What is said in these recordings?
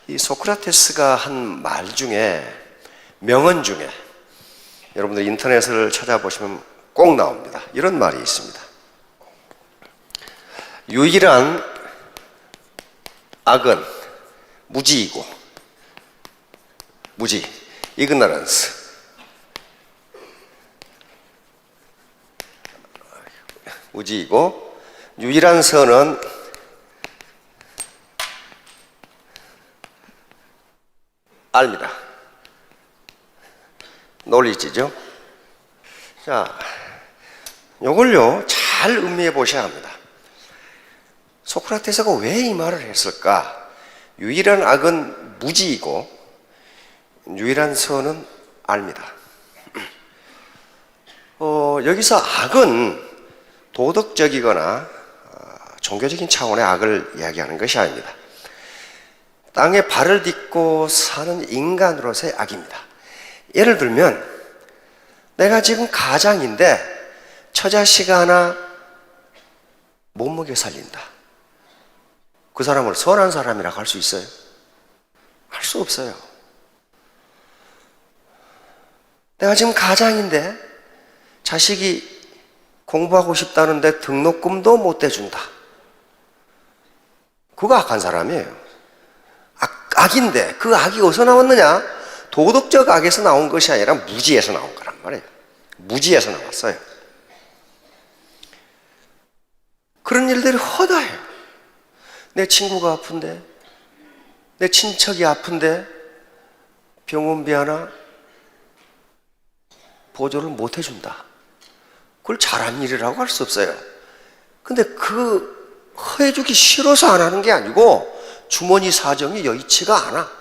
이 소크라테스가 한 말 중에, 명언 중에 여러분들 인터넷을 찾아보시면 꼭 나옵니다. 이런 말이 있습니다. 유일한 악은 무지이고, 무지, ignorance, 무지이고, 유일한 선은 알입니다. 논리지죠. 자, 요걸요 잘 음미해 보셔야 합니다. 소크라테스가 왜 이 말을 했을까? 유일한 악은 무지이고 유일한 선은 알입니다. 여기서 악은 도덕적이거나 종교적인 차원의 악을 이야기하는 것이 아닙니다. 땅에 발을 딛고 사는 인간으로서의 악입니다. 예를 들면 내가 지금 가장인데 처자씨가 하나 못 먹여 살린다. 그 사람을 선한 사람이라고 할 수 있어요? 할 수 없어요. 내가 지금 가장인데 자식이 공부하고 싶다는데 등록금도 못 대준다. 그거 악한 사람이에요. 악인데 그 악이 어디서 나왔느냐? 도덕적 악에서 나온 것이 아니라 무지에서 나온 거란 말이에요. 무지에서 나왔어요. 그런 일들이 허다해요. 내 친구가 아픈데, 내 친척이 아픈데 병원비 하나 보조를 못 해준다. 그걸 잘한 일이라고 할 수 없어요. 근데 그 해주기 싫어서 안 하는 게 아니고 주머니 사정이 여의치가 않아.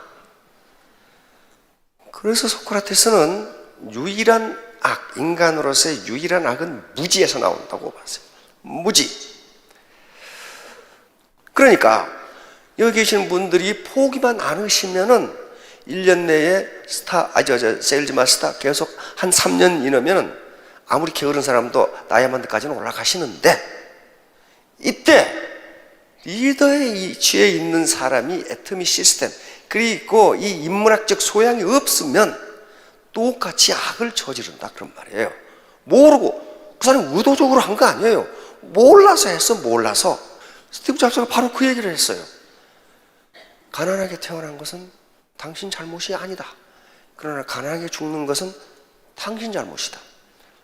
그래서 소크라테스는 유일한 악, 인간으로서의 유일한 악은 무지에서 나온다고 봤어요. 무지. 그러니까 여기 계신 분들이 포기만 안 하시면은 1년 내에 세일즈 마스터 계속 한 3년 이내면은 아무리 게으른 사람도 다이아몬드까지는 올라가시는데, 이때 리더의 위치에 있는 사람이 애터미 시스템, 그리고 이 인문학적 소양이 없으면 똑같이 악을 저지른다 그런 말이에요. 모르고, 그 사람이 의도적으로 한 거 아니에요. 몰라서 했어. 몰라서. 스티브 잡스가 바로 그 얘기를 했어요. 가난하게 태어난 것은 당신 잘못이 아니다. 그러나 가난하게 죽는 것은 당신 잘못이다.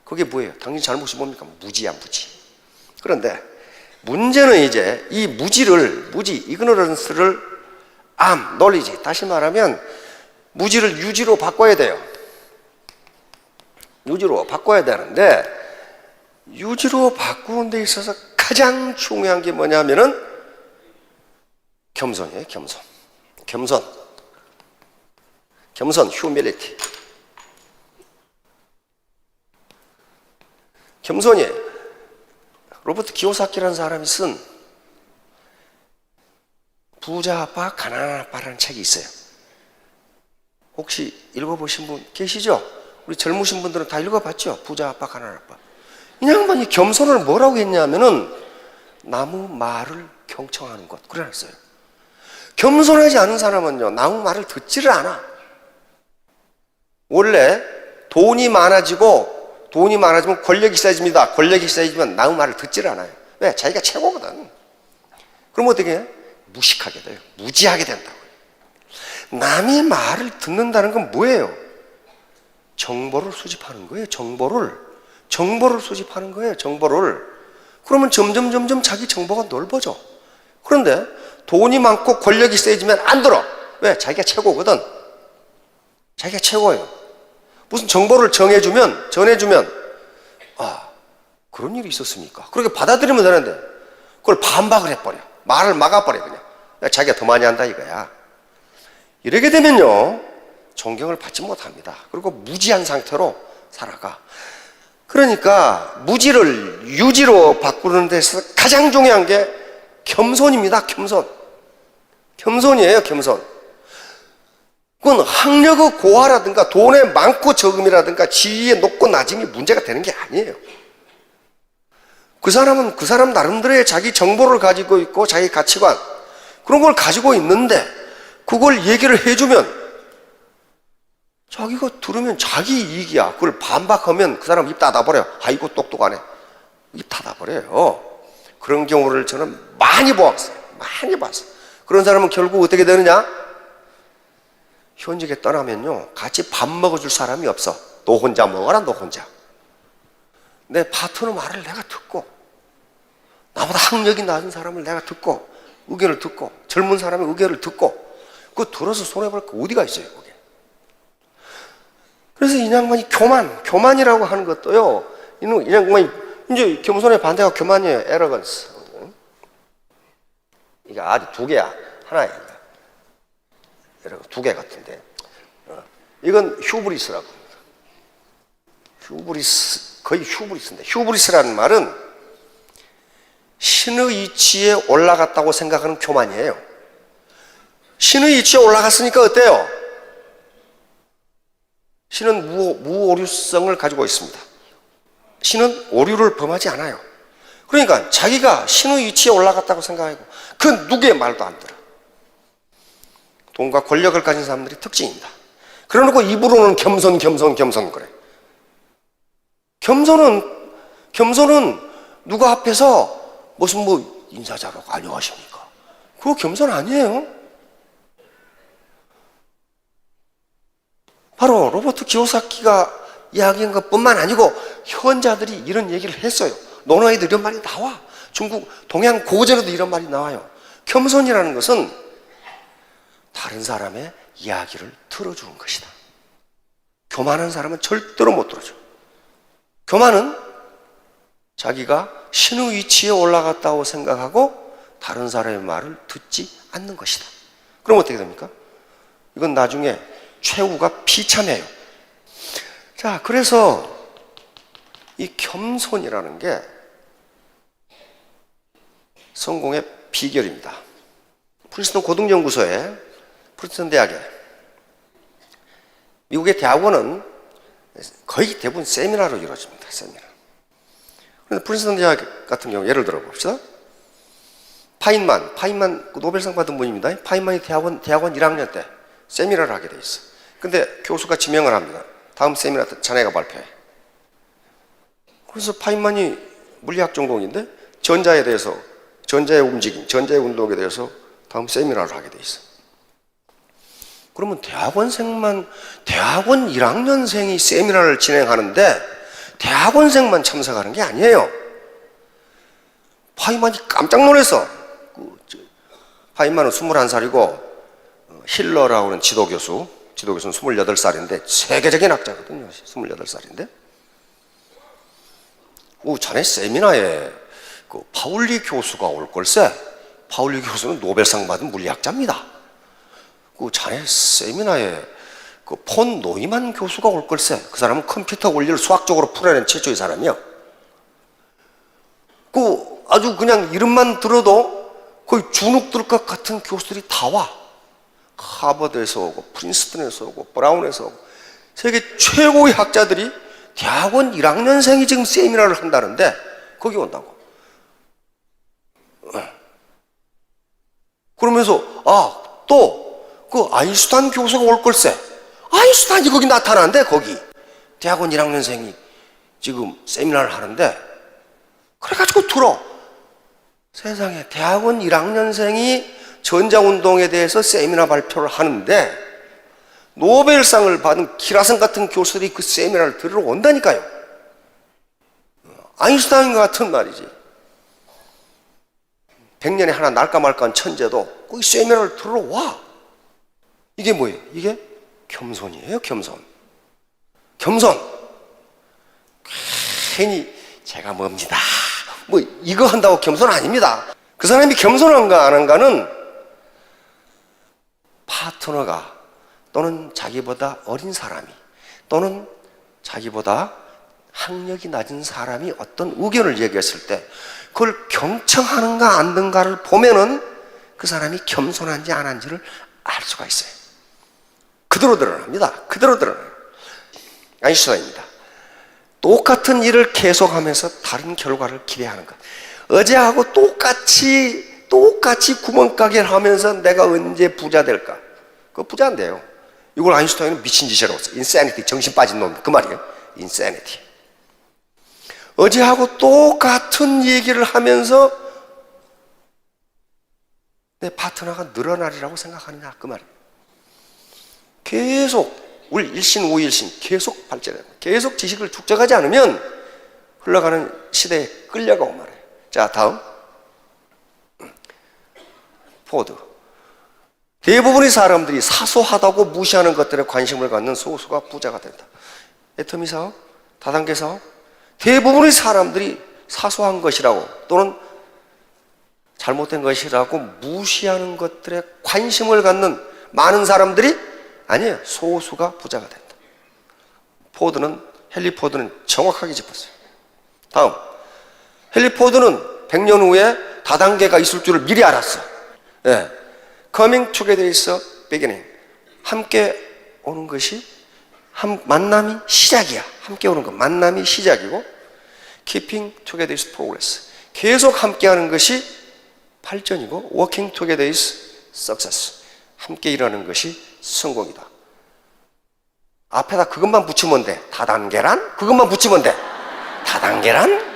그게 뭐예요? 당신 잘못이 뭡니까? 무지야, 무지. 그런데 문제는 이제 이 무지, 이그노런스를 knowledge, 다시 말하면 무지를 유지로 바꿔야 돼요. 유지로 바꿔야 되는데, 유지로 바꾸는 데 있어서 가장 중요한 게 뭐냐면은 겸손이에요. 겸손, humility. 겸손이에요. 로버트 기요사키라는 사람이 쓴 부자 아빠, 가난한 아빠라는 책이 있어요. 혹시 읽어보신 분 계시죠? 우리 젊으신 분들은 다 읽어봤죠? 부자 아빠, 가난한 아빠. 이 양반이 겸손을 뭐라고 했냐면은 나무 말을 경청하는 것, 그래놨어요. 겸손하지 않은 사람은요, 나무 말을 듣지를 않아. 원래 돈이 많아지면 권력이 세집니다. 권력이 세지면 나무 말을 듣지를 않아요. 왜? 자기가 최고거든. 그럼 어떻게 해? 무식하게 돼요. 무지하게 된다고요. 남의 말을 듣는다는 건 뭐예요? 정보를 수집하는 거예요. 정보를 수집하는 거예요. 그러면 점점 자기 정보가 넓어져. 그런데 돈이 많고 권력이 세지면 안 들어. 왜? 자기가 최고거든. 자기가 최고예요. 무슨 정보를 전해주면 그런 일이 있었습니까? 그렇게 받아들이면 되는데 그걸 반박을 해버려. 말을 막아버려. 그냥 자기가 더 많이 한다 이거야. 이렇게 되면요, 존경을 받지 못합니다. 그리고 무지한 상태로 살아가. 그러니까 무지를 유지로 바꾸는 데서 가장 중요한 게 겸손입니다. 겸손이에요. 그건 학력의 고하라든가 돈의 많고 적음이라든가 지위의 높고 낮음이 문제가 되는 게 아니에요. 그 사람은 그 사람 나름대로의 자기 정보를 가지고 있고 자기 가치관, 그런 걸 가지고 있는데 그걸 얘기를 해주면 자기가 들으면 자기 이익이야. 그걸 반박하면 그 사람 입 닫아버려. 아이고 똑똑하네. 입 닫아버려요. 그런 경우를 저는 많이 보았어요. 많이 봤어요. 그런 사람은 결국 어떻게 되느냐? 현직에 떠나면요, 같이 밥 먹어줄 사람이 없어. 너 혼자 먹어라, 너 혼자. 내 파트너 말을 내가 듣고, 나보다 학력이 낮은 사람을 내가 듣고, 의견을 듣고, 젊은 사람의 의견을 듣고, 그거 들어서 손해볼 거 어디가 있어요, 그게. 그래서 이 양반이 교만이라고 하는 것도요, 이 양반이 이제 겸손의 반대가 교만이에요. 에러건스. 이게 아주 두 개야. 하나야. 두 개 같은데. 이건 휴브리스라고 합니다. 거의 휴브리스인데. 휴브리스라는 말은 신의 이치에 올라갔다고 생각하는 교만이에요. 신의 이치에 올라갔으니까 어때요? 신은 무오류성을 가지고 있습니다. 신은 오류를 범하지 않아요. 그러니까 자기가 신의 위치에 올라갔다고 생각하고 그 누구의 말도 안 들어. 돈과 권력을 가진 사람들이 특징입니다. 그러놓고 입으로는 겸손 그래. 겸손은 누가 앞에서 무슨 인사자라고 안녕하십니까? 그거 겸손 아니에요. 바로 로버트 키요사키가 이야기한 것뿐만 아니고 현자들이 이런 얘기를 했어요. 논어에도 이런 말이 나와. 중국 동양 고전에도 이런 말이 나와요. 겸손이라는 것은 다른 사람의 이야기를 들어주는 것이다. 교만한 사람은 절대로 못 들어줘. 교만은 자기가 신의 위치에 올라갔다고 생각하고 다른 사람의 말을 듣지 않는 것이다. 그럼 어떻게 됩니까? 이건 나중에 최후가 비참해요. 자, 그래서 이 겸손이라는 게 성공의 비결입니다. 프린스턴 고등연구소에, 프린스턴 대학에, 미국의 대학원은 거의 대부분 세미나로 이루어집니다. 세미나. 그런데 프린스턴 대학 같은 경우 예를 들어 봅시다. 파인만 노벨상 받은 분입니다. 파인만이 대학원 1학년 때 세미나를 하게 돼 있어. 근데 교수가 지명을 합니다. 다음 세미나 때 자네가 발표해. 그래서 파인만이 물리학 전공인데 전자에 대해서, 전자의 움직임, 전자의 운동에 대해서 다음 세미나를 하게 돼 있어. 그러면 대학원 1학년생이 세미나를 진행하는데 대학원생만 참석하는 게 아니에요. 파인만이 깜짝 놀랐어. 파인만은 21살이고 힐러라고 하는 지도교수는 28살인데 세계적인 학자거든요. 28살인데 자네 세미나에 파울리 교수가 올 걸세. 파울리 교수는 노벨상 받은 물리학자입니다. 자네 세미나에 폰 노이만 교수가 올 걸세. 그 사람은 컴퓨터 원리를 수학적으로 풀어낸 최초의 사람이야. 아주 그냥 이름만 들어도 거의 주눅 들 것 같은 교수들이 다 와. 하버드에서 오고 프린스턴에서 오고 브라운에서 오고 세계 최고의 학자들이 대학원 1학년생이 지금 세미나를 한다는데 거기 온다고. 그러면서 또 그 아인슈타인 교수가 올 걸세. 아인슈타인이 거기 나타나는데 거기 대학원 1학년생이 지금 세미나를 하는데 그래가지고 들어. 세상에 대학원 1학년생이 전자운동에 대해서 세미나 발표를 하는데 노벨상을 받은 키라슨 같은 교수들이 그 세미나를 들으러 온다니까요. 아인슈타인 같은 말이지. 100년에 하나 날까 말까한 천재도 그 세미나를 들으러 와. 이게 뭐예요? 이게 겸손이에요. 겸손. 괜히 제가 뭡니다. 이거 한다고 겸손 아닙니다. 그 사람이 겸손한가 안 한가는 파트너가 또는 자기보다 어린 사람이 또는 자기보다 학력이 낮은 사람이 어떤 의견을 얘기했을 때 그걸 경청하는가 안 하는가를 보면은 그 사람이 겸손한지 안 한지를 알 수가 있어요. 그대로 드러납니다. 그대로 드러나요. 아인슈타인입니다. 똑같은 일을 계속하면서 다른 결과를 기대하는 것. 어제하고 똑같이 구멍가게를 하면서 내가 언제 부자 될까? 그거 부자 안 돼요. 이걸 아인슈타인은 미친 짓이라고 했어요. 인세니티, 정신 빠진 놈, 그 말이에요. 인세니티. 어제하고 똑같은 얘기를 하면서 내 파트너가 늘어나리라고 생각하느냐, 그 말이에요. 계속 우리 일신 오일신 계속 발전해요. 계속 지식을 축적하지 않으면 흘러가는 시대에 끌려가고 말이에요. 자, 다음 포드. 대부분의 사람들이 사소하다고 무시하는 것들에 관심을 갖는 소수가 부자가 된다. 애터미 사업, 다단계 사업, 대부분의 사람들이 사소한 것이라고 또는 잘못된 것이라고 무시하는 것들에 관심을 갖는 많은 사람들이 아니에요. 소수가 부자가 된다. 헨리 포드는 정확하게 짚었어요. 다음, 헨리 포드는 100년 후에 다단계가 있을 줄을 미리 알았어. 네. Coming together is a beginning. 함께 오는 것이 만남이 시작이야. 함께 오는 것, 만남이 시작이고, Keeping together is progress. 계속 함께하는 것이 발전이고, Working together is success. 함께 일하는 것이 성공이다. 앞에다 그것만 붙이면 돼. 다단계란? 그것만 붙이면 돼. 다단계란?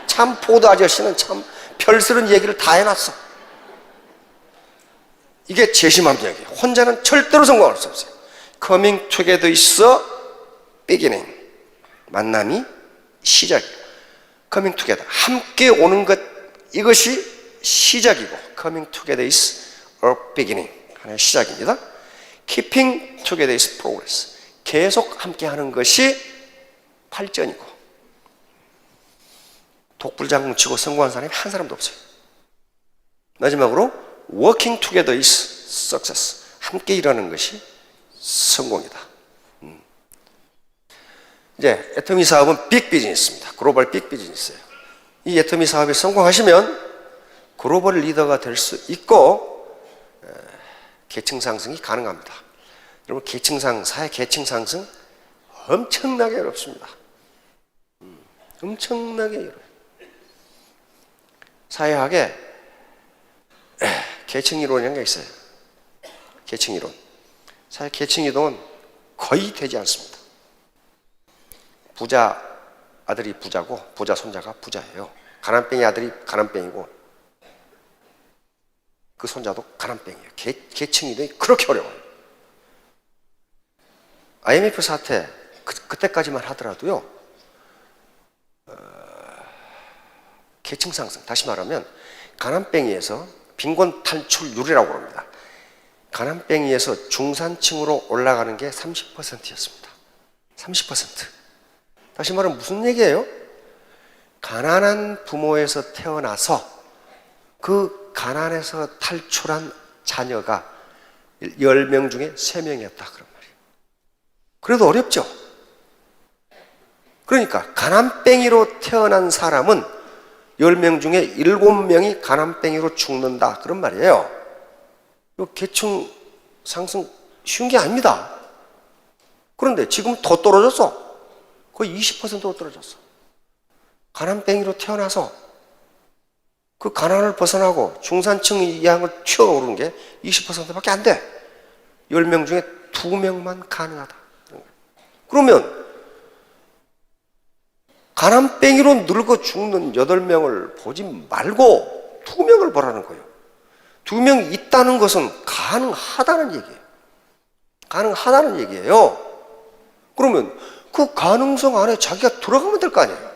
참 포드 아저씨는 참 별스런 얘기를 다 해놨어. 이게 재심함 이야기예요. 혼자는 절대로 성공할 수 없어요. Coming together is a beginning. 만남이 시작이에요. Coming together. 함께 오는 것, 이것이 시작이고, Coming together is a beginning. 하나의 시작입니다. Keeping together is progress. 계속 함께 하는 것이 발전이고, 독불장군 치고 성공한 사람이 한 사람도 없어요. 마지막으로 Working together is success. 함께 일하는 것이 성공이다. 이제 애터미 사업은 빅 비즈니스입니다. 글로벌 빅 비즈니스예요. 이 애터미 사업이 성공하시면 글로벌 리더가 될 수 있고 계층 상승이 가능합니다. 여러분, 사회 계층 상승 엄청나게 어렵습니다. 엄청나게 어려워요. 사회학에 계층 이론이라는 게 있어요. 계층 이론. 사회 계층 이동은 거의 되지 않습니다. 부자 아들이 부자고 부자 손자가 부자예요. 가난뱅이 아들이 가난뱅이고 그 손자도 가난뱅이에요. 계층 이동이 그렇게 어려워요. IMF 사태 그때까지만 하더라도요. 계층 상승, 다시 말하면 가난뱅이에서 빈곤 탈출률이라고 합니다. 가난뱅이에서 중산층으로 올라가는 게 30%였습니다. 30%. 다시 말하면 무슨 얘기예요? 가난한 부모에서 태어나서 그 가난에서 탈출한 자녀가 10명 중에 3명이었다 그런 말이에요. 그래도 어렵죠? 그러니까 가난뱅이로 태어난 사람은 10명 중에 7명이 가난뱅이로 죽는다 그런 말이에요. 이 계층 상승 쉬운 게 아닙니다. 그런데 지금 더 떨어졌어. 거의 20%로 떨어졌어. 가난뱅이로 태어나서 그 가난을 벗어나고 중산층 이하를 튀어오르는 게 20%밖에 안 돼. 10명 중에 2명만 가능하다. 그러면 가난뱅이로 늙어 죽는 8명을 보지 말고 2명을 보라는 거예요. 2명이 있다는 것은 가능하다는 얘기예요. 가능하다는 얘기예요. 그러면 그 가능성 안에 자기가 들어가면 될 거 아니에요.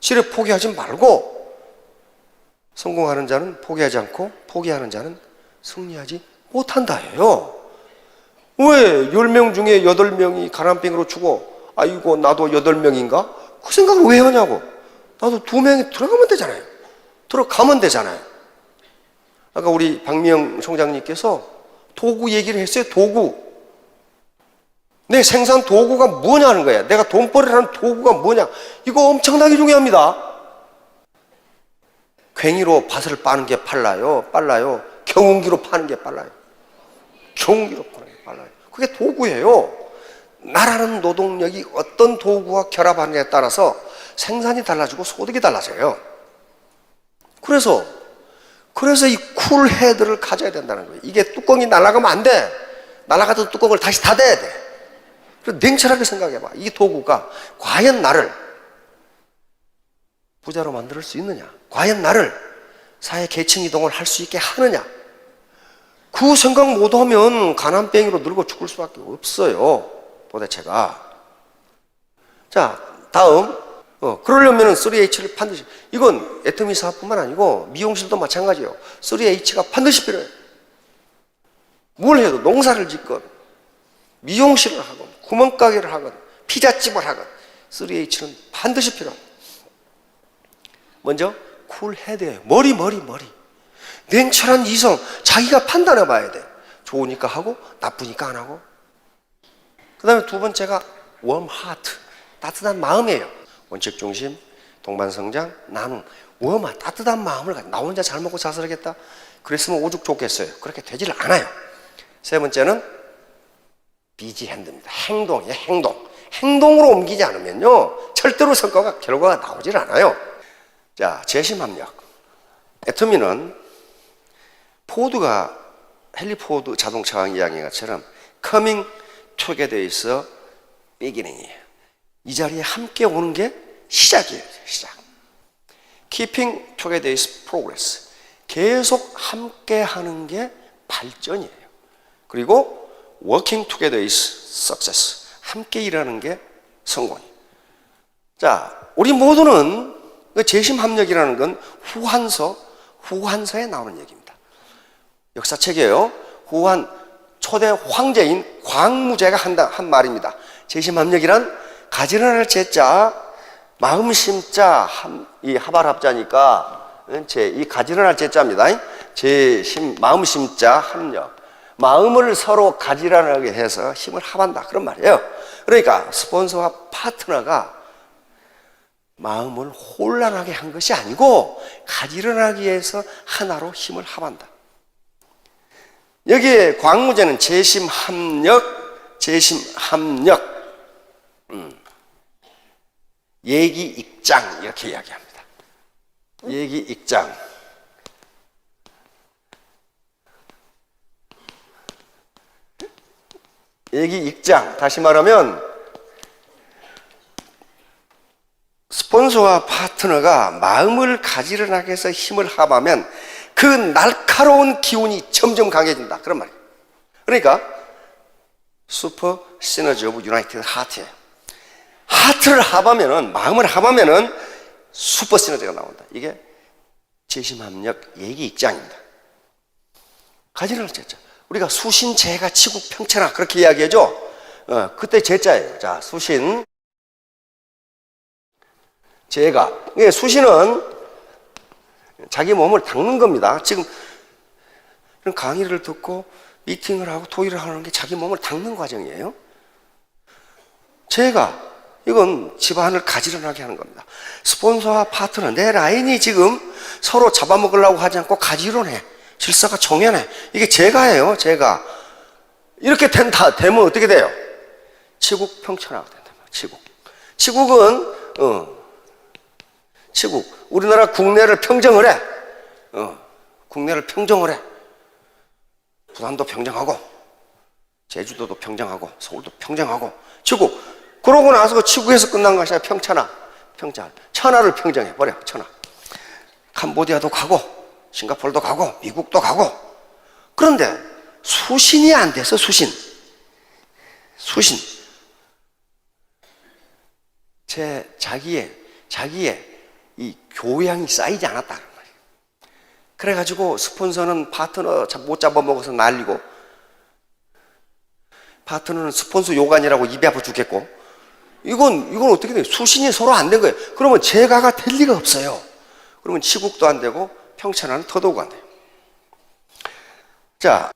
지레 포기하지 말고 성공하는 자는 포기하지 않고 포기하는 자는 승리하지 못한다예요. 왜 10명 중에 8명이 가난뱅이로 죽어? 아이고 나도 8명인가? 그 생각을 왜 하냐고. 나도 2명이 들어가면 되잖아요. 들어가면 되잖아요. 아까 우리 박미영 총장님께서 도구 얘기를 했어요. 도구. 내 생산 도구가 뭐냐는 거야. 내가 돈벌이를 하는 도구가 뭐냐. 이거 엄청나게 중요합니다. 괭이로 밭을 빠는 게 빨라요. 경운기로 파는 게 빨라요. 경운기로 파는 게 빨라요. 그게 도구예요. 나라는 노동력이 어떤 도구와 결합하느냐에 따라서 생산이 달라지고 소득이 달라져요. 그래서 이 쿨헤드를 가져야 된다는 거예요. 이게 뚜껑이 날아가면 안 돼. 날아가던 뚜껑을 다시 닫아야 돼. 그래서 냉철하게 생각해봐. 이 도구가 과연 나를 부자로 만들 수 있느냐? 과연 나를 사회 계층 이동을 할 수 있게 하느냐? 그 생각 못하면 가난뱅이로 늙어 죽을 수밖에 없어요. 도대체가. 자, 다음. 그러려면 3H를 반드시, 이건 애터미 사업뿐만 아니고 미용실도 마찬가지예요. 3H가 반드시 필요해요. 뭘 해도 농사를 짓건 미용실을 하건 구멍가게를 하건 피자집을 하건 3H는 반드시 필요합니다. 먼저 쿨헤드예요. 머리. 냉철한 이성, 자기가 판단해 봐야 돼. 좋으니까 하고 나쁘니까 안 하고. 그 다음에 두 번째가 warm heart, 따뜻한 마음이에요. 원칙 중심, 동반 성장, 나눔. warm, 따뜻한 마음을 가지고 나 혼자 잘 먹고 잘 살겠다. 그랬으면 오죽 좋겠어요. 그렇게 되질 않아요. 세 번째는 비지 핸드입니다. 행동이에요. 행동으로 옮기지 않으면요 절대로 결과가 나오질 않아요. 자, 재심 압력. 애터미는 헨리 포드 자동차왕 이야기한 것처럼 coming together에서 beginning이에요. 이 자리에 함께 오는 게 시작이에요. 시작. keeping together is progress. 계속 함께 하는 게 발전이에요. 그리고 working together is success. 함께 일하는 게 성공이에요. 자, 우리 모두는 재심합력이라는 건 후한서에 나오는 얘기입니다. 역사책이에요. 후한 초대 황제인 광무제가 한 말입니다. 재심합력이란 가지런할 제자, 마음 심자, 이 하발합자니까 이 가지런할 제자입니다. 마음 심자 합력. 마음을 서로 가지런하게 해서 힘을 합한다. 그런 말이에요. 그러니까 스폰서와 파트너가 마음을 혼란하게 한 것이 아니고 가지런하기 위해서 하나로 힘을 합한다. 여기에 광무제는 재심합력, 예기익장 이렇게 이야기합니다. 예기익장. 예기익장. 다시 말하면 스폰서와 파트너가 마음을 가지런하게 해서 힘을 합하면 그 날카로운 기운이 점점 강해진다. 그런 말이에요. 그러니까 슈퍼 시너지 오브 유나이티드 하트예요. 하트를 합하면은, 마음을 합하면은 슈퍼 시너지가 나온다. 이게 재심합력 예기익장입니다. 가지런할 제자. 우리가 수신, 재가, 치국, 평천하 그렇게 이야기하죠. 그때 제자예요. 자, 수신, 재가. 수신은 자기 몸을 닦는 겁니다. 지금 강의를 듣고 미팅을 하고 토의를 하는 게 자기 몸을 닦는 과정이에요. 재가, 이건 집안을 가지런하게 하는 겁니다. 스폰서와 파트너, 내 라인이 지금 서로 잡아먹으려고 하지 않고 가지런해. 질서가 정연해. 이게 재가예요. 재가. 이렇게 되면 어떻게 돼요? 치국 평천하가 된다. 치국. 우리나라 국내를 평정을 해. 국내를 평정을 해. 부산도 평정하고, 제주도도 평정하고, 서울도 평정하고, 치국. 그러고 나서 치국에서 끝난 것이 아니라 천하를 평정해버려. 천하. 캄보디아도 가고, 싱가포르도 가고, 미국도 가고. 그런데 수신이 안 돼서 수신. 자기의 이 교양이 쌓이지 않았다는 말이에요. 그래가지고 스폰서는 파트너 못 잡아먹어서 날리고, 파트너는 스폰서 요간이라고 입에 아파 죽겠고, 이건 어떻게 돼요? 수신이 서로 안 된 거예요. 그러면 재가가 될 리가 없어요. 그러면 치국도 안 되고 평천하는 더더욱 안 돼요. 자,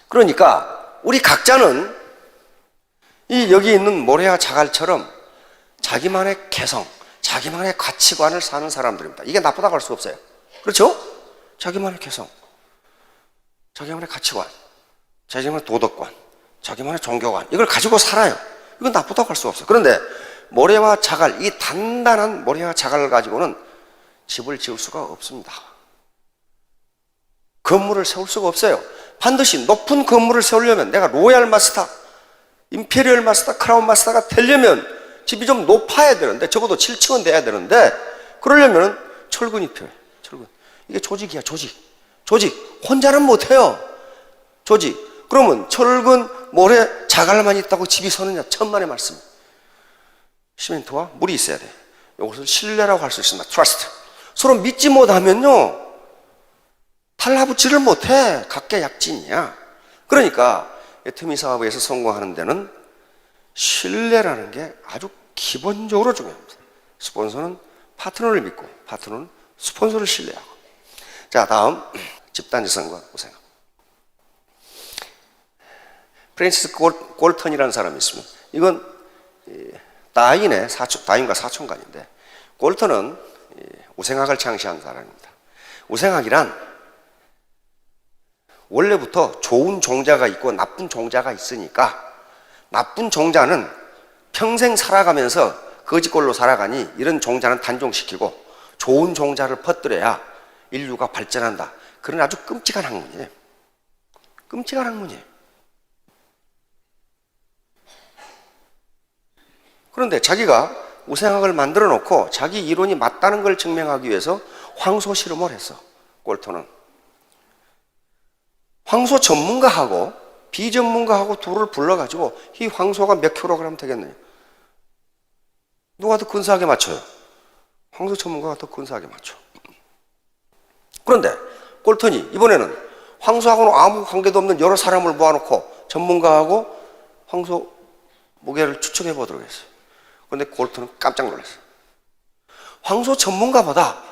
그러니까 우리 각자는 여기 있는 모래와 자갈처럼 자기만의 개성, 자기만의 가치관을 사는 사람들입니다. 이게 나쁘다고 할 수 없어요. 그렇죠? 자기만의 개성, 자기만의 가치관, 자기만의 도덕관, 자기만의 종교관, 이걸 가지고 살아요. 이건 나쁘다고 할 수 없어요. 그런데 모래와 자갈, 이 단단한 모래와 자갈을 가지고는 집을 지을 수가 없습니다. 건물을 세울 수가 없어요. 반드시 높은 건물을 세우려면, 내가 로얄 마스터, 임페리얼 마스터, 크라운 마스터가 되려면 집이 좀 높아야 되는데, 적어도 7층은 돼야 되는데, 그러려면 철근이 필요해. 철근. 이게 조직이야, 조직. 혼자는 못해요. 조직. 그러면 철근, 모래, 자갈만 있다고 집이 서느냐? 천만의 말씀. 시멘트와 물이 있어야 돼. 이것을 신뢰라고 할 수 있습니다. 트러스트. 서로 믿지 못하면요, 달라붙지를 못해. 각계약진이야. 그러니까 애터미 사업에서 성공하는 데는 신뢰라는 게 아주 기본적으로 중요합니다. 스폰서는 파트너를 믿고, 파트너는 스폰서를 신뢰하고. 자, 다음 집단지성과 우생학. 프랜시스 골턴이라는 사람이 있습니다. 이건 다윈과 사촌간인데, 골턴은 우생학을 창시한 사람입니다. 우생학이란 원래부터 좋은 종자가 있고 나쁜 종자가 있으니까, 나쁜 종자는 평생 살아가면서 거지꼴로 살아가니 이런 종자는 단종시키고 좋은 종자를 퍼뜨려야 인류가 발전한다. 그런 아주 끔찍한 학문이에요. 끔찍한 학문이에요. 그런데 자기가 우생학을 만들어 놓고 자기 이론이 맞다는 걸 증명하기 위해서 황소 실험을 했어. 골턴은 황소 전문가하고 비전문가하고 둘을 불러가지고 이 황소가 몇 킬로그램 되겠느냐, 누가 더 근사하게 맞춰요? 황소 전문가가 더 근사하게 맞춰. 그런데 골턴이 이번에는 황소하고는 아무 관계도 없는 여러 사람을 모아놓고 전문가하고 황소 무게를 추측해 보도록 했어요. 그런데 골턴은 깜짝 놀랐어요. 황소 전문가보다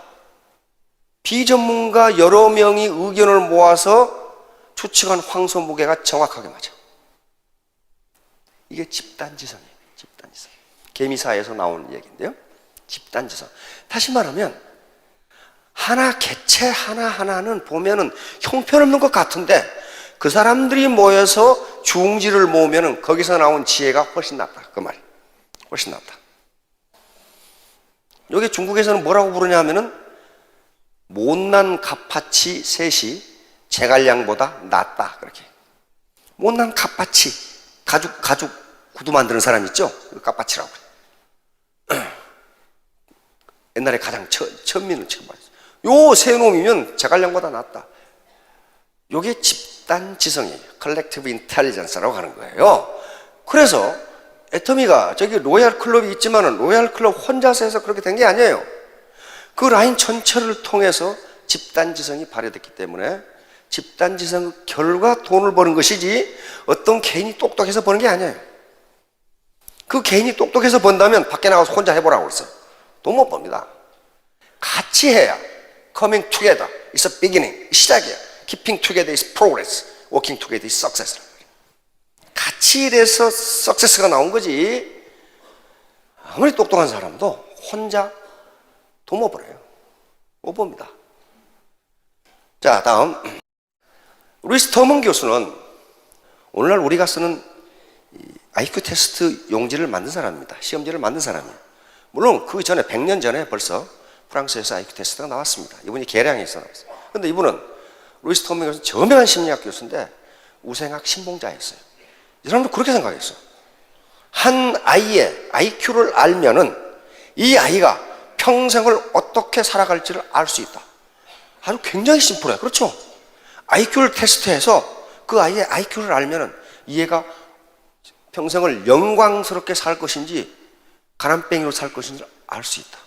비전문가 여러 명이 의견을 모아서 추측한 황소 무게가 정확하게 맞아. 이게 집단지성이에요. 집단지성. 개미사에서 나오는 얘기인데요. 집단지성. 다시 말하면 개체 하나하나는 보면은 형편없는 것 같은데, 그 사람들이 모여서 중지를 모으면은 거기서 나온 지혜가 훨씬 낫다. 그 말이. 훨씬 낫다. 여기 중국에서는 뭐라고 부르냐 하면은, 못난 갓파치 셋이 제갈량보다 낫다. 그렇게. 못난 갓파치. 가죽 구두 만드는 사람 있죠? 갓파치라고. 옛날에 가장 천민을 처음 봤어요. 요 세 놈이면 제갈량보다 낫다. 요게 집단지성이에요. 컬렉티브 인텔리전스라고 하는 거예요. 그래서 애터미가 저기 로얄 클럽이 있지만은 로얄 클럽 혼자서 해서 그렇게 된 게 아니에요. 그 라인 전체를 통해서 집단지성이 발휘됐기 때문에 집단지성 결과 돈을 버는 것이지 어떤 개인이 똑똑해서 버는 게 아니에요. 그 개인이 똑똑해서 번다면 밖에 나가서 혼자 해보라고 그랬어요. 돈 못 법니다. 같이 해야. Coming together is a beginning. 시작이야. Keeping together is progress. Working together is success. 같이 일해서 success가 나온 거지. 아무리 똑똑한 사람도 혼자 돈 못 벌어요. 못 봅니다. 자, 다음. 루이스 터먼 교수는 오늘날 우리가 쓰는 IQ 테스트 용지를 만든 사람입니다. 시험지를 만든 사람이에요. 물론 그 전에 100년 전에 벌써 프랑스에서 IQ 테스트가 나왔습니다. 이분이 계량해서 나왔어요. 그런데 이분은 루이스 터먼 교수는 저명한 심리학 교수인데 우생학 신봉자였어요. 이 사람도 그렇게 생각했어요. 한 아이의 IQ를 알면은 이 아이가 평생을 어떻게 살아갈지를 알 수 있다. 아주 굉장히 심플해요. 그렇죠? IQ를 테스트해서 그 아이의 IQ를 알면은 이 애가 평생을 영광스럽게 살 것인지 가난뱅이로 살 것인지 알 수 있다.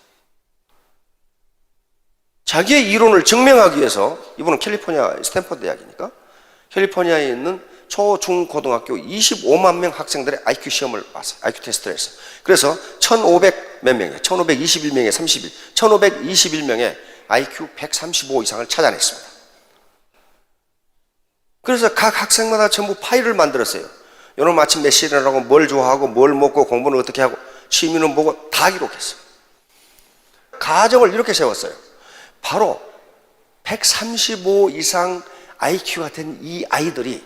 자기의 이론을 증명하기 위해서 이분은 캘리포니아 스탠퍼드 대학이니까 캘리포니아에 있는 초, 중, 고등학교 25만 명 학생들의 IQ 시험을 봤어요. IQ 테스트를 했어요. 그래서 1500 몇 명에 1521명에 31, 1521명에 IQ 135 이상을 찾아냈습니다. 그래서 각 학생마다 전부 파일을 만들었어요. 요놈 아침 몇 시에 일어나고 뭘 좋아하고 뭘 먹고 공부는 어떻게 하고 취미는 뭐고 다 기록했어요. 가정을 이렇게 세웠어요. 바로 135 이상 IQ가 된 이 아이들이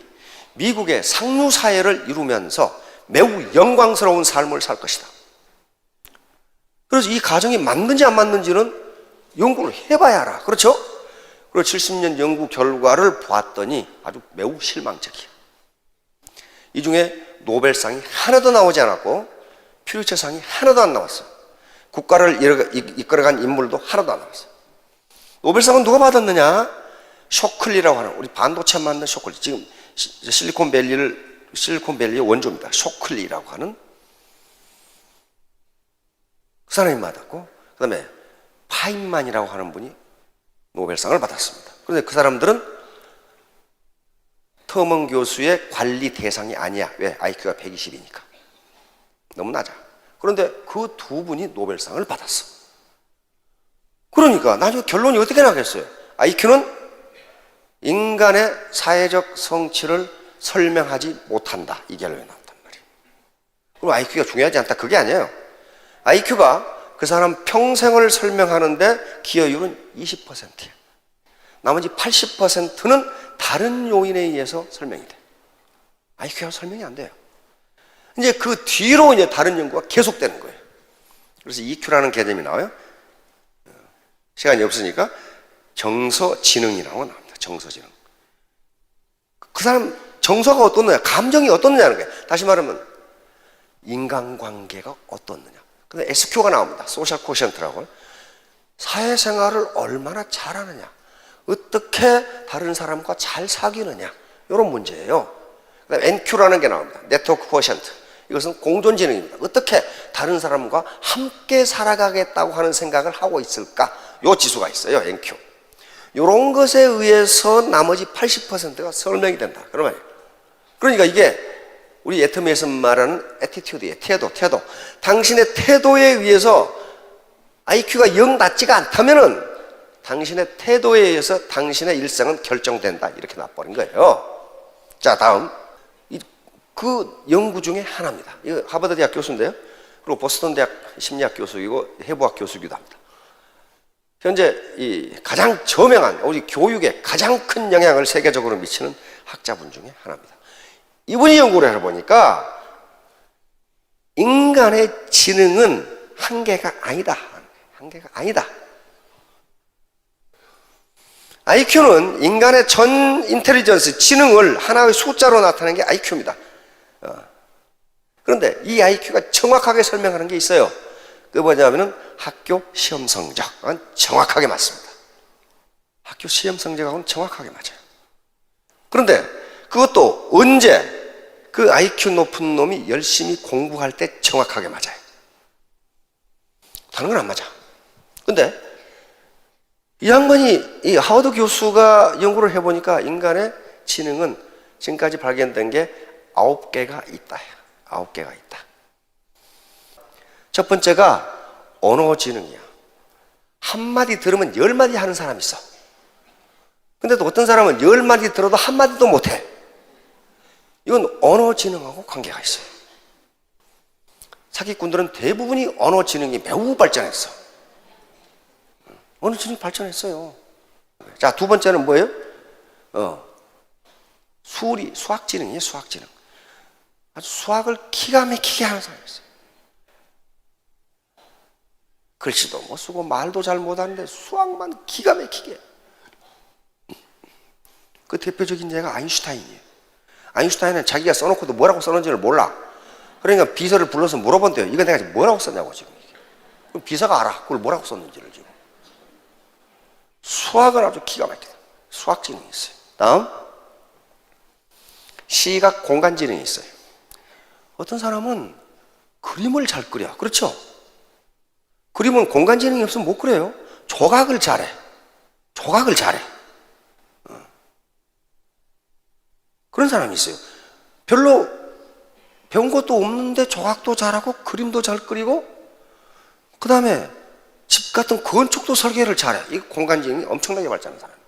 미국의 상류사회를 이루면서 매우 영광스러운 삶을 살 것이다. 그래서 이 가정이 맞는지 안 맞는지는 연구를 해봐야 알아. 그렇죠? 그리고 70년 연구 결과를 보았더니 아주 매우 실망적이에요. 이 중에 노벨상이 하나도 나오지 않았고 퓰리처상이 하나도 안 나왔어요. 국가를 이끌어간 인물도 하나도 안 나왔어요. 노벨상은 누가 받았느냐? 쇼클리라고 하는, 우리 반도체 만든 쇼클리, 지금 실리콘밸리의 원조입니다. 쇼클리라고 하는 그 사람이 받았고, 그 다음에 파인만이라고 하는 분이 노벨상을 받았습니다. 그런데 그 사람들은 터먼 교수의 관리 대상이 아니야. 왜? IQ가 120이니까. 너무 낮아. 그런데 그 두 분이 노벨상을 받았어. 그러니까 나중에 결론이 어떻게 나겠어요? IQ는 인간의 사회적 성취를 설명하지 못한다. 이 결론이 나왔단 말이에요. 그럼 IQ가 중요하지 않다. 그게 아니에요. IQ가 그 사람 평생을 설명하는데 기여율은 20%예요. 나머지 80%는 다른 요인에 의해서 설명이 돼. IQ가 설명이 안 돼요. 이제 그 뒤로 이제 다른 연구가 계속되는 거예요. 그래서 EQ라는 개념이 나와요. 시간이 없으니까 정서지능이라고 나옵니다. 정서지능. 그 사람 정서가 어떻느냐, 감정이 어떻느냐는 거예요. 다시 말하면 인간관계가 어떻느냐. 근데 SQ가 나옵니다. 소셜 코션트라고. 사회생활을 얼마나 잘하느냐, 어떻게 다른 사람과 잘 사귀느냐, 이런 문제예요. 그다음에 NQ라는 게 나옵니다. 네트워크 코션트. 이것은 공존지능입니다. 어떻게 다른 사람과 함께 살아가겠다고 하는 생각을 하고 있을까? 요 지수가 있어요. NQ. 이런 것에 의해서 나머지 80%가 설명이 된다. 그런 말이에요. 그러니까 이게 우리 애터미에서 말하는 애티튜드예요. 태도. 당신의 태도에 의해서 IQ가 0 낮지가 않다면은 당신의 태도에 의해서 당신의 일생은 결정된다. 이렇게 나버린 거예요. 자, 다음. 그 연구 중에 하나입니다. 이거 하버드 대학 교수인데요. 그리고 보스턴 대학 심리학 교수이고 해부학 교수이기도 합니다. 현재 이 가장 저명한, 우리 교육에 가장 큰 영향을 세계적으로 미치는 학자분 중에 하나입니다. 이분이 연구를 해보니까 인간의 지능은 한계가 아니다. 한계가 아니다. IQ는 인간의 전 인텔리전스, 지능을 하나의 숫자로 나타내는 게 IQ입니다. 그런데 이 IQ가 정확하게 설명하는 게 있어요. 그게 뭐냐면은 학교 시험 성적은 정확하게 맞습니다. 학교 시험 성적하고는 정확하게 맞아요. 그런데 그것도 언제 그 IQ 높은 놈이 열심히 공부할 때 정확하게 맞아요. 다른 건 안 맞아. 근데 이 양반이, 이 하워드 교수가 연구를 해보니까 인간의 지능은 지금까지 발견된 게 9개가 있다. 9개가 있다. 첫 번째가 언어지능이야. 한마디 들으면 10마디 하는 사람이 있어. 근데 또 어떤 사람은 10마디 들어도 한마디도 못해. 이건 언어지능하고 관계가 있어요. 사기꾼들은 대부분이 언어지능이 매우 발전했어. 언어지능이 발전했어요. 자, 두 번째는 뭐예요? 수학지능이에요. 수학지능. 아주 수학을 기가 막히게 하는 사람이 있어요. 글씨도 못 쓰고 말도 잘 못하는데 수학만 기가 막히게. 그 대표적인 예가 아인슈타인이에요. 아인슈타인은 자기가 써놓고도 뭐라고 써놓은지를 몰라. 그러니까 비서를 불러서 물어본대요. 이거 내가 지금 뭐라고 썼냐고 지금. 그럼 비서가 알아. 그걸 뭐라고 썼는지를 지금. 수학은 아주 기가 막히다. 수학지능이 있어요. 다음, 시각 공간지능이 있어요. 어떤 사람은 그림을 잘 그려. 그렇죠? 그림은 공간지능이 없으면 못 그려요. 조각을 잘해. 조각을 잘해. 그런 사람이 있어요. 별로 배운 것도 없는데 조각도 잘하고 그림도 잘 그리고 그 다음에 집 같은 건축도 설계를 잘해. 이 공간지능이 엄청나게 발전한 사람이에요.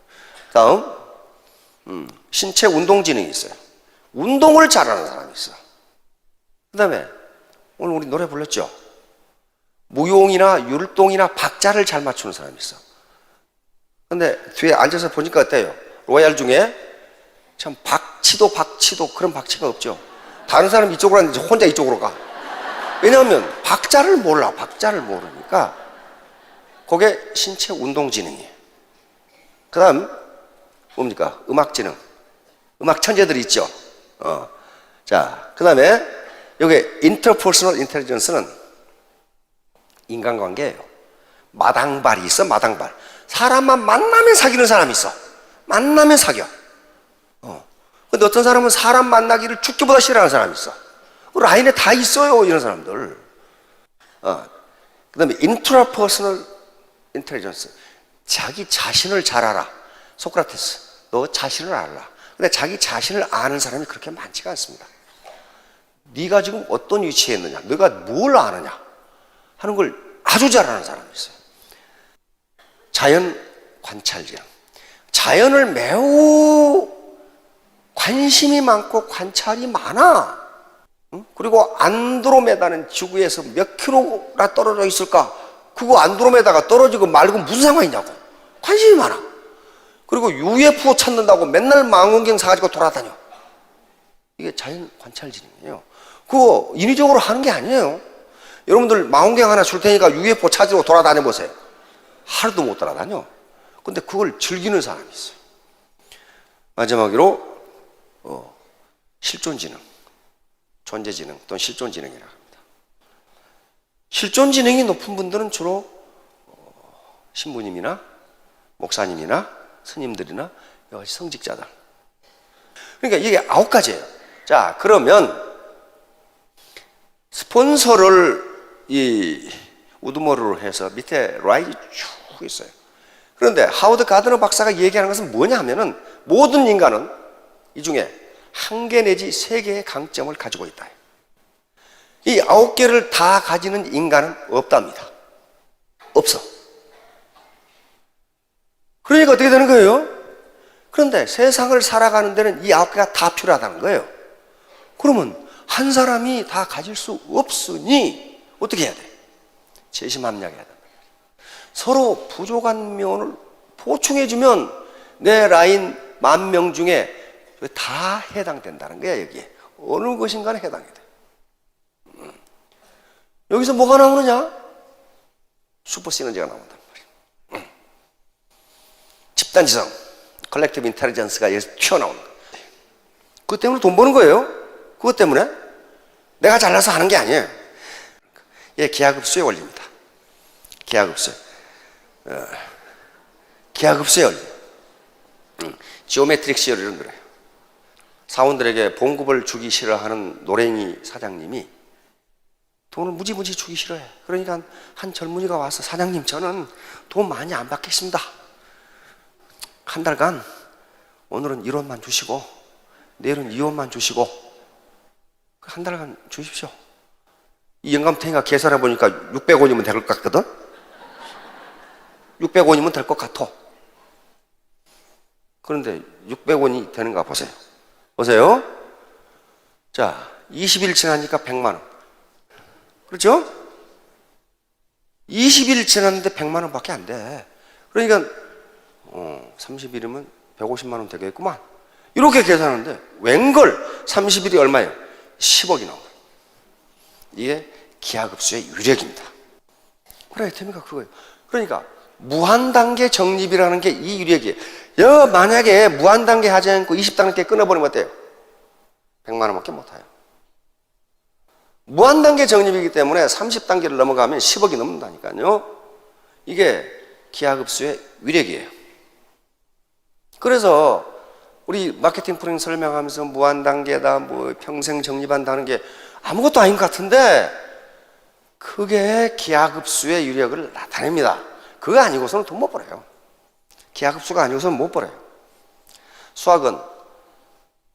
다음, 신체 운동지능이 있어요. 운동을 잘하는 사람이 있어. 그 다음에 오늘 우리 노래 불렀죠? 무용이나 율동이나 박자를 잘 맞추는 사람이 있어. 근데 뒤에 앉아서 보니까 어때요? 로얄 중에 참 박치도 그런 박치가 없죠. 다른 사람 이쪽으로 하는데 혼자 이쪽으로 가. 왜냐하면 박자를 몰라. 박자를 모르니까 그게 신체 운동지능이에요. 그 다음 뭡니까? 음악지능. 음악 천재들이 있죠. 자, 그 다음에 여기 인터퍼스널 인텔리전스는 인간관계예요. 마당발이 있어, 마당발. 사람만 만나면 사귀는 사람이 있어. 만나면 사겨. 근데 어떤 사람은 사람 만나기를 죽기보다 싫어하는 사람이 있어. 라인에 다 있어요, 이런 사람들. 그 다음에 인트라퍼스널 인텔리전스. 자기 자신을 잘 알아. 소크라테스, 너 자신을 알라. 근데 자기 자신을 아는 사람이 그렇게 많지가 않습니다. 네가 지금 어떤 위치에 있느냐, 네가 뭘 아느냐 하는 걸 아주 잘 아는 사람이 있어요. 자연 관찰지능. 자연을 매우 관심이 많고 관찰이 많아. 그리고 안드로메다는 지구에서 몇 킬로나 떨어져 있을까? 그거 안드로메다가 떨어지고 말고 무슨 상관이냐고. 관심이 많아. 그리고 UFO 찾는다고 맨날 망원경 사가지고 돌아다녀. 이게 자연 관찰지능이에요. 그거 인위적으로 하는 게 아니에요. 여러분들 망원경 하나 줄 테니까 UFO 찾으러 돌아다녀 보세요. 하루도 못 돌아다녀. 근데 그걸 즐기는 사람이 있어요. 마지막으로 실존지능, 존재지능 또는 실존지능이라고 합니다. 실존지능이 높은 분들은 주로 신부님이나 목사님이나 스님들이나 여기 성직자들. 그러니까 이게 9가지예요. 자, 그러면 스폰서를 이 우두머리로 해서 밑에 라인이 쭉 있어요. 그런데 하워드 가드너 박사가 얘기하는 것은 뭐냐 하면은 모든 인간은 이 중에 1개 내지 3개의 강점을 가지고 있다. 이 9개를 다 가지는 인간은 없답니다. 없어. 그러니까 어떻게 되는 거예요? 그런데 세상을 살아가는 데는 이 9개가 다 필요하다는 거예요. 그러면 한 사람이 다 가질 수 없으니 어떻게 해야 돼? 재심합력해야 된다. 서로 부족한 면을 보충해주면 내 라인 10,000명 중에 다 해당된다는 거야. 여기에 어느 것인가는 해당이 돼. 여기서 뭐가 나오느냐? 슈퍼 시너지가 나온단 말이야. 집단지성, 컬렉티브 인텔리전스가 여기서 튀어나오는 거야. 그것 때문에 돈 버는 거예요. 그것 때문에 내가 잘나서 하는 게 아니에요. 이게 기하급수의 원리입니다. 기하급수. 기하급수의 원리. 지오메트릭 시어리는 그래요. 사원들에게 봉급을 주기 싫어하는 노랭이 사장님이 돈을 무지무지 주기 싫어해. 그러니까 한 젊은이가 와서 사장님, 저는 돈 많이 안 받겠습니다. 한 달간 오늘은 1원만 주시고 내일은 2원만 주시고 한 달간 주십시오. 이 영감탱이가 계산해 보니까 600원이면 될 것 같거든? 600원이면 될 것 같아. 그런데 600원이 되는가 보세요. 보세요. 자, 20일 지나니까 100만 원. 그렇죠? 20일 지났는데 100만 원밖에 안 돼. 그러니까 30일이면 150만 원 되겠구만. 이렇게 계산하는데 웬걸 30일이 얼마예요? 10억이 나와요. 이게 기하급수의 유력입니다. 그래, 재미가 그거예요. 그러니까 무한단계 정립이라는 게 이 유력이에요. 만약에 무한단계 하지 않고 20단계 끊어버리면 어때요? 100만 원밖에 못해요. 무한단계 정립이기 때문에 30단계를 넘어가면 10억이 넘는다니까요. 이게 기하급수의 위력이에요. 그래서 우리 마케팅 프로그램 설명하면서 무한단계다, 뭐 평생 정립한다는 게 아무것도 아닌 것 같은데 그게 기하급수의 유력을 나타냅니다. 그거 아니고서는 돈 못 벌어요. 기하급수가 아니고서는 못 벌어요. 수학은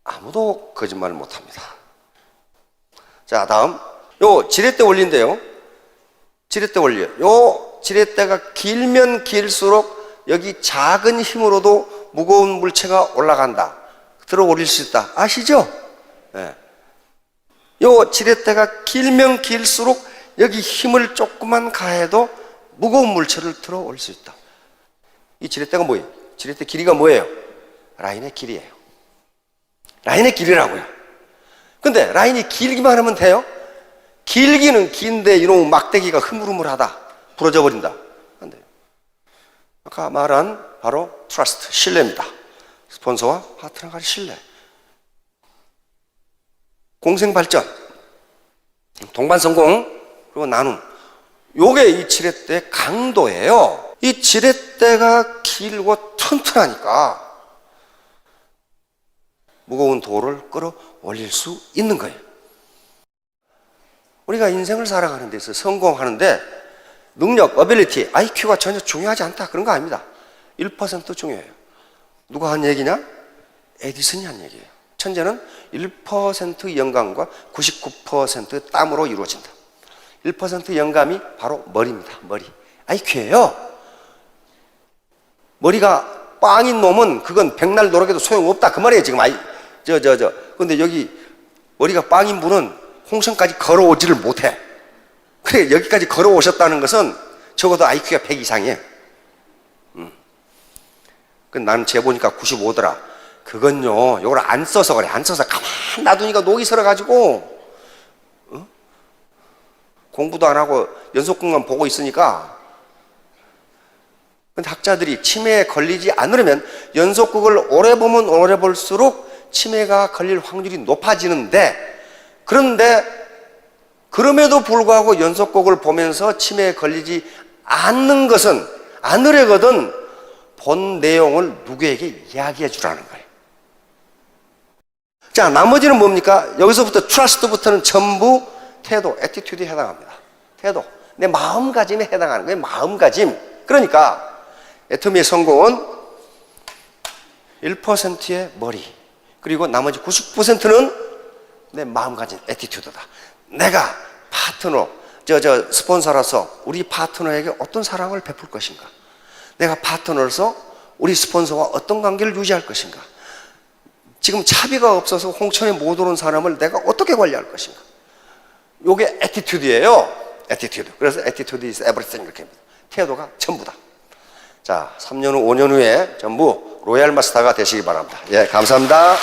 아무도 거짓말을 못 합니다. 자, 다음 요 지렛대 원리인데요. 지렛대 원리요. 요 지렛대가 길면 길수록 여기 작은 힘으로도 무거운 물체가 올라간다. 들어 올릴 수 있다. 아시죠? 네. 요 지렛대가 길면 길수록 여기 힘을 조금만 가해도 무거운 물체를 들어 올릴 수 있다. 이 지렛대가 뭐예요? 지렛대 길이가 뭐예요? 라인의 길이에요. 라인의 길이라고요. 근데 라인이 길기만 하면 돼요? 길기는 긴데 이놈 막대기가 흐물흐물하다. 부러져 버린다. 안 돼요. 아까 말한 바로 트러스트, 신뢰입니다. 스폰서와 파트너 간의 신뢰, 공생 발전, 동반 성공, 그리고 나눔. 요게 이 지렛대의 강도예요. 이 지렛대가 길고 튼튼하니까 무거운 돌을 끌어올릴 수 있는 거예요. 우리가 인생을 살아가는 데서 성공하는데 능력, 어빌리티, IQ가 전혀 중요하지 않다, 그런 거 아닙니다. 1% 중요해요. 누가 한 얘기냐? 에디슨이 한 얘기예요. 천재는 1% 영감과 99% 땀으로 이루어진다. 1% 영감이 바로 머리입니다. 머리. IQ예요. 머리가 빵인 놈은 그건 백날 노력해도 소용없다, 그 말이에요. 지금 근데 여기 머리가 빵인 분은 홍성까지 걸어오지를 못해. 그래, 여기까지 걸어오셨다는 것은 적어도 IQ가 100 이상이에요. 나는 재보니까 95더라. 그건요, 요걸 안 써서 그래. 안 써서 가만 놔두니까 녹이 슬어가지고, 공부도 안 하고 연속극만 보고 있으니까. 근데 학자들이 치매에 걸리지 않으려면 연속극을 오래 보면 오래 볼수록 치매가 걸릴 확률이 높아지는데, 그런데 그럼에도 불구하고 연속극을 보면서 치매에 걸리지 않는 것은, 않으려거든 본 내용을 누구에게 이야기해 주라는 거예요. 자, 나머지는 뭡니까? 여기서부터 트러스트부터는 전부 태도, 애티튜드에 해당합니다. 태도, 내 마음가짐에 해당하는 거예요. 마음가짐. 그러니까 애터미의 성공은 1%의 머리, 그리고 나머지 99%는 내 마음가짐, 애티튜드다. 내가 파트너, 스폰서라서 우리 파트너에게 어떤 사랑을 베풀 것인가? 내가 파트너로서 우리 스폰서와 어떤 관계를 유지할 것인가? 지금 차비가 없어서 홍천에 못 오는 사람을 내가 어떻게 관리할 것인가? 요게 애티튜드예요. 애티튜드. 그래서 애티튜드 is everything 이렇게 합니다. 태도가 전부다. 자, 3년 후, 5년 후에 전부 로얄 마스터가 되시기 바랍니다. 예, 감사합니다.